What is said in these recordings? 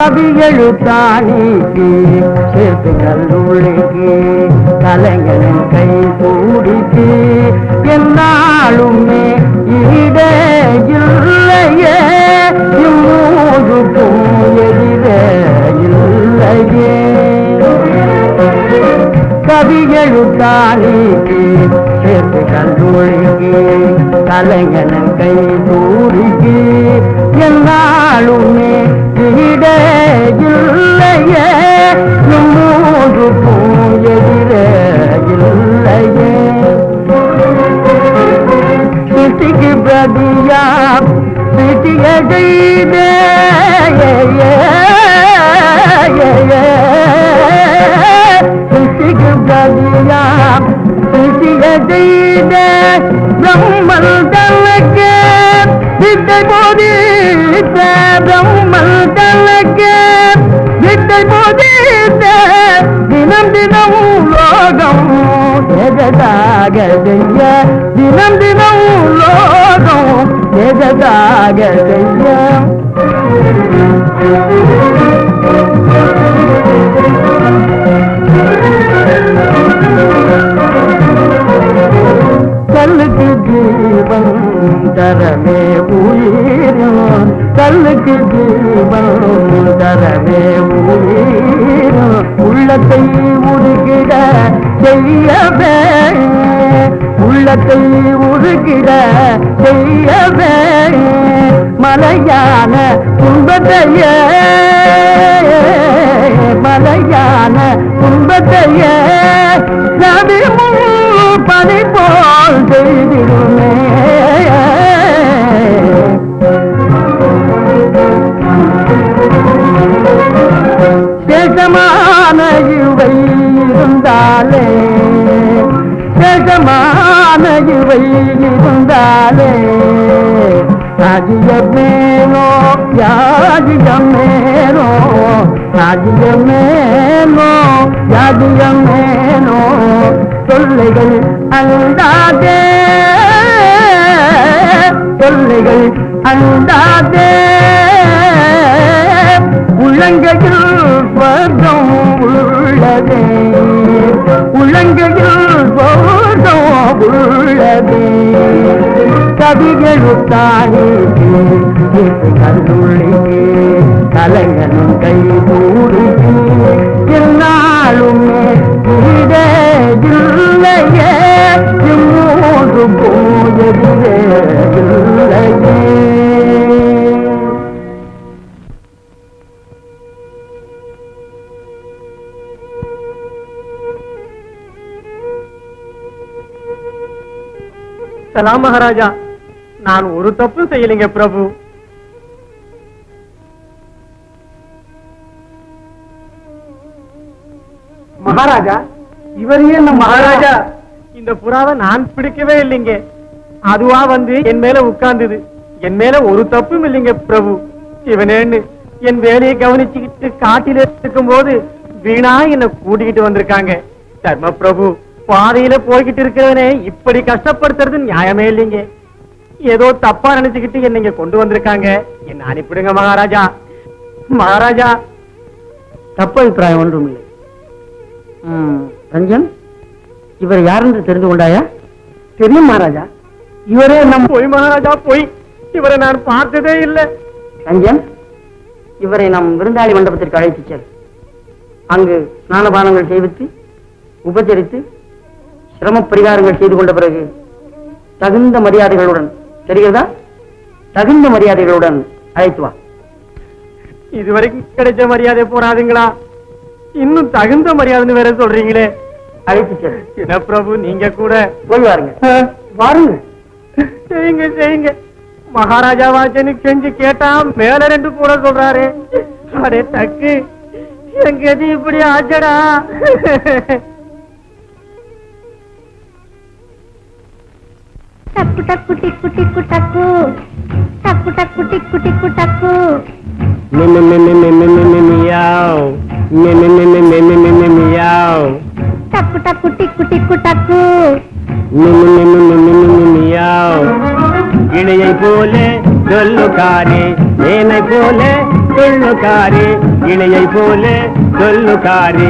கவியெழுத்தாணிக்கு சேர்த்து கல்லூரிக்கு கலைஞனின் கை கூடிக்கு என்னாலுமே ஈடே இல்லையே இம்மூதுக்கும் எதிரே இல்லையே கவியெழுத்தாணிக்கு சேர்த்து கல்லூரிக்கு கலைஞனின் கை கூடிக்கு என்னாலுமே ஈடே இல்லையே நம்மூதுக்கும் எதிரே இல்லையே சிட்டிக்கு பிரதியா சிட்டிய செய்தே சிட்டிக்கு பிரதியா சிட்டிய செய்தே பிரம்மல் தனக்கு வித்தை போதித்த பிரம்மல் தனக்கு வித்தை போதித்த தினம் தினம் லோகம் எததாக செய்ய தினம் தினம் லோகம் எததாக செய்ய கல்லுக்கு ஜீவன் தரவே உயிரும் கல்லுக்கு ஜீவன் தரவே உயிரும் உள்ளத்தை உருகிட செய்யவே உள்ளத்தை உருகிட செய்யவே மலையான துன்பத்தையே மலையான துன்பத்தையே நபிமும் பனி போல் செய்திருமே சேஷமான இவை இருந்தாலே சேஷமான இவை இருந்தாலே ராஜ்யமேனோ யாஜ்யமேனோ ராஜ்யமேனோ யாஜ்யமேனோ தொல்லைகள் அந்தாதே தொல்லைகள் அந்தாதே உள்ளங்கையில் ஸ்வர்க்கம் உள்ளதே உள்ளங்கையில் ஸ்வர்க்கம் உள்ளதே கவியெழுத்தாணிக்கு கல்லுள்ளிக்கு கலைஞனும் கை கூடிக்கு என்னாலுமே ஈடே இல்லையே இம்மூது போயதிலே இல்லையே. சலாம் மகாராஜா, நான் ஒரு தப்பு செய்யலைங்க பிரபு. மகாராஜா இவரையே மகாராஜா, இந்த புறாவை நான் பிடிக்கவே இல்லைங்க. அதுவா வந்து என் மேல உட்கார்ந்தது. என் மேல ஒரு தப்பும் இல்லைங்க பிரபு. இவனேன்னு என் வேலையை கவனிச்சுக்கிட்டு காட்டில இருக்கும் போது வீணா என்ன கூட்டிக்கிட்டு வந்திருக்காங்க. தர்ம பிரபு, பாதையில போய்கிட்டு இருக்கிறவனே இப்படி கஷ்டப்படுத்துறது நியாயமே இல்லைங்க. ஏதோ தப்பா நினைச்சுக்கிட்டு என்ன கொண்டு வந்திருக்காங்க. என்ன அனுப்பிடுங்க மகாராஜா. மகாராஜா, தப்பு அபிப்பிராயம் ஒன்றும் இல்லை. ரஞ்சன், இவர் யார் என்று தெரிந்து கொண்டாயா? தெரியும் மகாராஜா. இவரே போய் மகாராஜா போய். இவரை நான் பார்த்ததே இல்லை. ரஞ்சன், இவரை நம் விருந்தாளி மண்டபத்திற்கு அழைத்துச் செல். அங்கு ஸ்நானபானங்கள் செய்வித்து உபச்சரித்து சிரம பரிகாரங்கள் செய்து கொண்ட பிறகு தகுந்த மரியாதைகளுடன், தெரிகிறதா, தகுந்த மரியாதைகளுடன் அழைத்து வா. இதுவரைக்கும் கிடைச்ச மரியாதை போராதுங்களா? இன்னும் தகுந்த மரியாதைன்னு வேற சொல்றீங்களே. அழைத்து செல். என்ன பிரபு, நீங்க கூட போய் வாருங்க. வாருங்க. செய்யுங்க செய்யுங்க. மகாராஜாவாச்சனு கெஞ்சு கேட்டா மேல ரெண்டு கூட சொல்றாரு. அடே தக்கு, என் கதி இப்படி ஆச்சடா. டக்கு டக்கு டிக்கு டிக்கு டக்கு டக்கு டக்கு டிக்கு டிக்கு டக்கு மியாவ் மியாவ் டக்கு டக்கு டிக்கு டிக்கு டக்கு மியாவ் கிளியை போலே சொல்லுக்காரி ஏனை போலே சொல்லுக்காரி கிளியை போலே சொல்லுக்காரி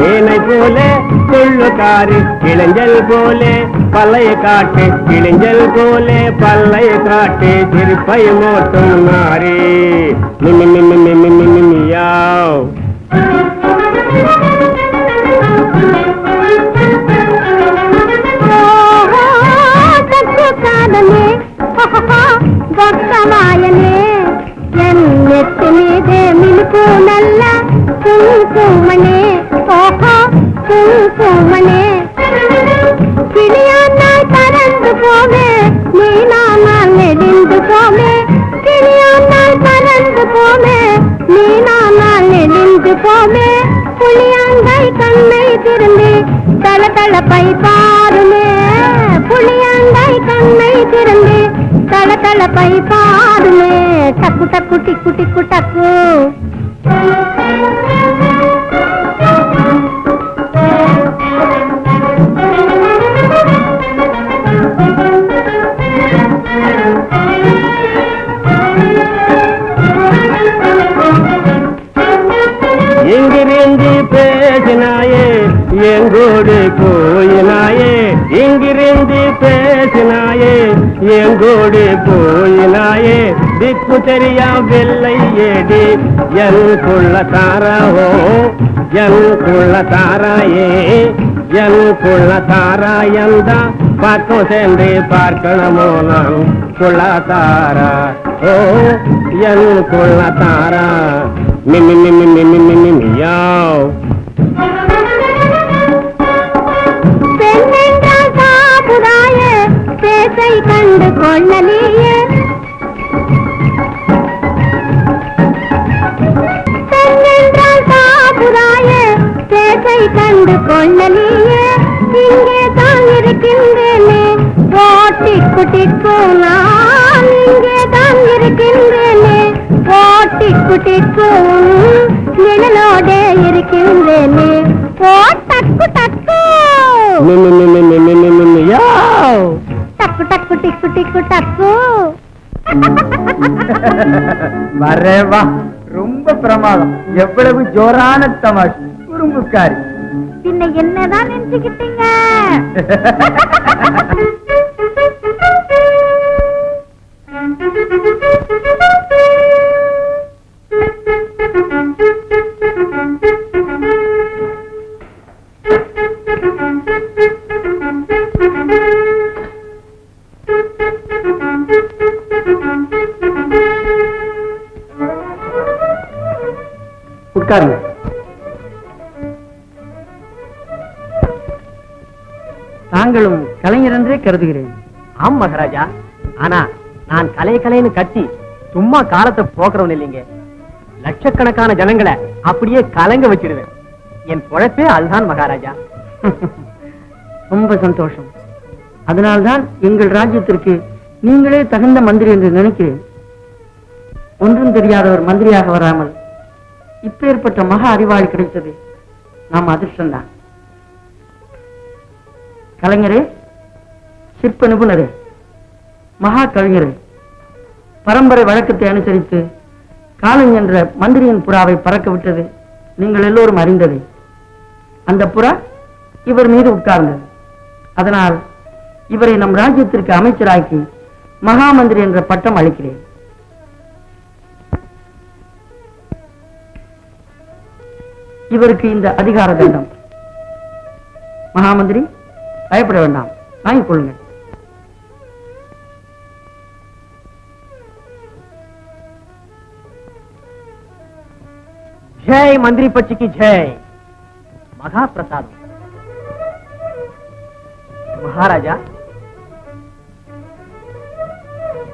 ஏனை போலே சொல்லுக்காரி இளைஞல் போலே பல்லையை காட்டு இளைஞல் போலே பல்லையை காட்டு திருப்பை மோட்டும் நாரி மிமியாவ் భక్తమాయనే ఎన్నెత్తి మీదే మిలుపు నల్ల కుంకుమనే ఓహో కుంకుమనే கிளியானால் பறந்து போவே நீ நானால் நெடிந்து போவே கிளியானால் பறந்து போவே நீ நானால் நெடிந்து போவே புளியாங்காய் கண்ணை திரும்பி தள தளப்பை பாருமே புளியாங்காய் கண்ணை திரும்பி தள தளப்பை பாருமே டக்கு டக்கு டிக்கு டிக்கு டக்கு இங்கிருந்து பேசினாயே எங்கோடு போயினாயே இங்கிருந்து பேசினாயே எங்கோடு போயினாயே திக்கு தெரியா வெள்ளை ஏடி என் குள்ள தாராவோ என் குள்ள தாராயே என் குள்ள தாராயந்தா பக்கம் சென்று பார்க்கணுமோ நான் குள்ள தாரா ஓ என் குள்ள தாரா மிமியாவ் பெண்ணென்றால் சாபுராயே பேசை கண்டு கொள்ளலியே பெண்ணென்றால் சாபுராயே பேசை கண்டு கொள்ளலியே இங்கே தான் இருக்கின்றேனே ஓட்டிக்கு டிக்கு நான் இங்கே தான் இருக்கின்றேனே ஓட்டிக்கு டிக்கு நிழலோடே இருக்கின்றேனே ஓ டக்கு டக்கு டக்கு டக்கு டிக்கு டிக்கு டக்கு வரேவா ரொம்ப பிரமாதம் எவ்வளவு ஜோரான தமாஷ் குறும்புக்காரி பின்ன என்னதான் நினைச்சுக்கிட்டீங்க உட்காருங்க. தாங்களும் கலைஞர் என்றே கருதுகிறேன். ஆம் மகாராஜா, ஆனா நான் கலைன்னு கட்டி சும்மா காலத்தை போக்குறவன் இல்லைங்க. லட்சக்கணக்கான ஜனங்களை அப்படியே கலங்க வச்சிடுவேன். என் பொழப்பே அதுதான் மகாராஜா. ரொம்ப சந்தோஷம். அதனால்தான் எங்கள் ராஜ்யத்திற்கு நீங்களே தகுந்த மந்திரி என்று நினைக்கிறேன். ஒன்றும் தெரியாதவர் மந்திரியாக வராமல் இப்பேற்பட்ட மகா அறிவாளி கிடைத்தது நாம் அதிர்ஷ்டம்தான். கலைஞரே, சிற்ப நிபுணரே, மகா கவிஞரே, பரம்பரை வழக்கத்தை அனுசரித்து காலம் என்ற மந்திரியின் புறாவை பறக்க விட்டது நீங்கள் எல்லோரும் அறிந்தது. அந்த புறா இவர் மீது உட்கார்ந்தது. அதனால் இவரை நம் ராஜ்யத்திற்கு அமைச்சராக்கி மகா மந்திரி என்ற பட்டம் அளிக்கிறேன். இவருக்கு இந்த அதிகார தண்டம். மகாமந்திரி, பயப்பட வேண்டாம், வாங்கிக் கொள்ளுங்கள். ஜெய் மந்திரி பட்சிக்கு ஜெய். மகா பிரசாதம். மகாராஜா,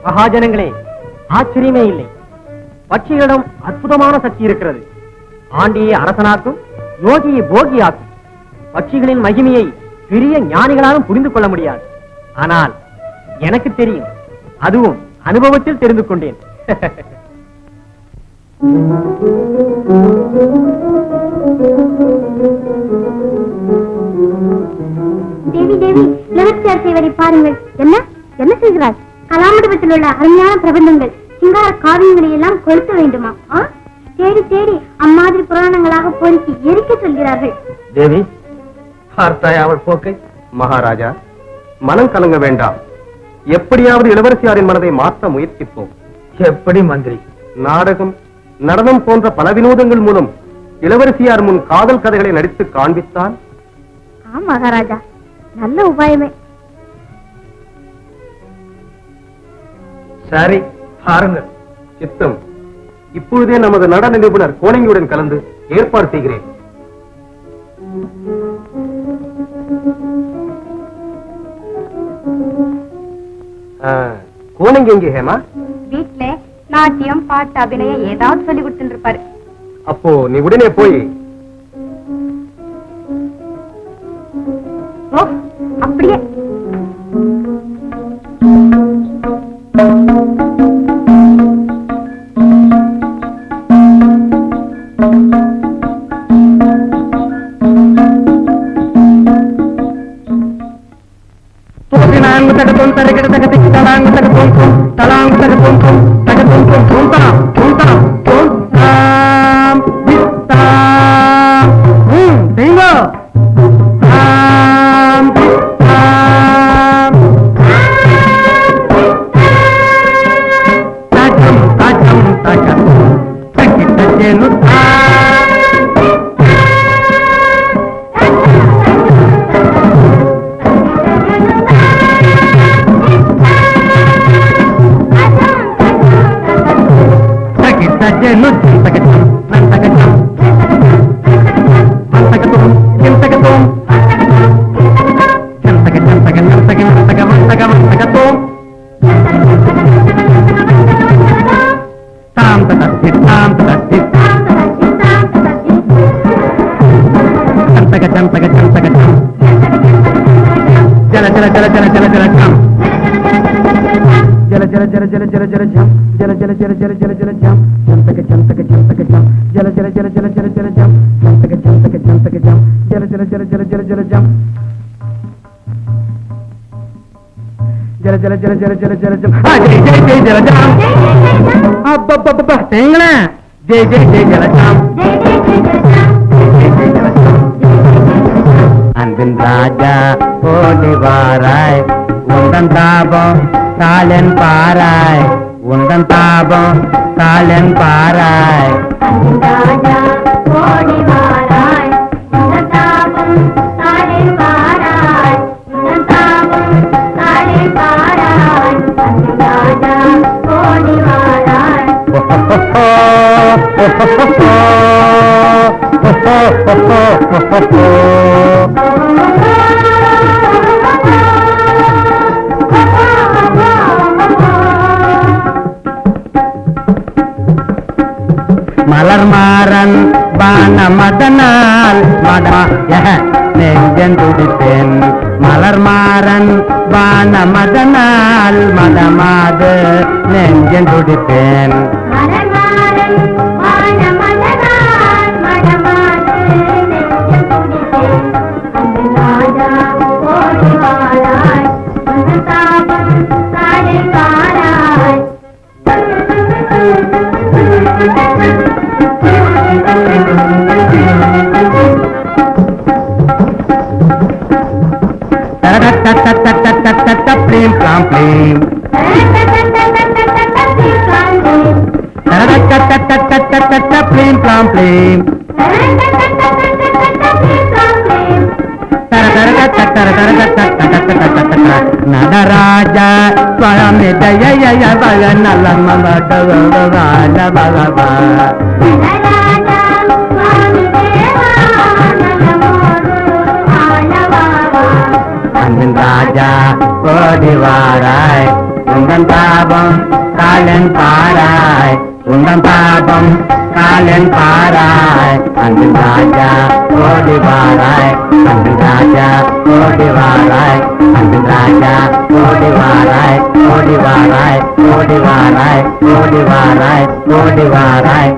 மகாஜனங்களே, ஆச்சரியமே இல்லை. பட்சிகளிடம் அற்புதமான சக்தி இருக்கிறது. ஆண்டியை அரசனாக்கும், யோகியை போகியாக்கும். பட்சிகளின் மகிமையை பெரிய ஞானிகளாலும் புரிந்து கொள்ள முடியாது. ஆனால் எனக்கு தெரியும், அதுவும் அனுபவத்தில் தெரிந்து கொண்டேன். தேவி தேவி, எனக்கு செய்வதை பாருங்கள். என்ன என்ன செய்கிறார்? கலாமண்டபத்தில் உள்ள அருமையான பிரபந்தங்கள் சிங்கார காவியங்களை எல்லாம் கொளுத்த வேண்டுமா? தேடி தேடி அம்மாதிரி புராணங்களாக பொறுக்கி எரிக்க சொல்கிறார்கள். தேவி, பார்த்தாய் அவள் போக்கை? மகாராஜா, மனம் கலங்க வேண்டாம். எப்படியாவது இளவரசியாரின் மனதை மாற்ற முயற்சிப்போம். எப்படி மந்திரி? நாடகம், நடனம் போன்ற பல வினோதங்கள் மூலம் இளவரசியார் முன் காதல் கதைகளை நடித்து காண்பித்தான். ஆம் மகாராஜா, நல்ல உபாயமே. சரி, பாருங்கள். சித்தம். இப்பொழுதே நமது நடன நிபுணர் கோணங்கியுடன் கலந்து ஏற்பாடு செய்கிறேன். கோணங்கி எங்கே ஹேமா? வீட்டுல நாட்டியம் பாட்டு அபிநயம் ஏதாவது சொல்லி கொடுத்துட்டு இருப்பாரு. அப்போ நீ உடனே போய். ஓ, அப்படியே. ஜெய் ஜெய் ஜெய் ஜலஜாம். அன்பின் ராஜா ஓடி வாராய், உந்தன் தாபம் காலன் பாராய், உந்தன் தாபம் காலன் பாராய். மலர் மாறன் பான மதனால் நெஞ்சன் துடிப்பேன். மலர் மாறன் பான மதனால் மதமாது நெஞ்சன் துடிப்பேன். Plim plam plim. Plim plam plim. Nataraja சுவாமி ஜய பக நலம் பகவா. அன்பின் ராஜா ஓடி வாராய், உந்தன் தாபம் காலன் பாராய், உந்தன் தாபம் காலன் பாராய். அன்பின் ராஜா ஓடி வாராய், அன்பின் ராஜா ஓடி வாராய், அன்பின் ராஜா ஓடி வாராய், ஓடி வாராய், ஓடி வாராய், ஓடி வாராய், ஓடி வாராய்.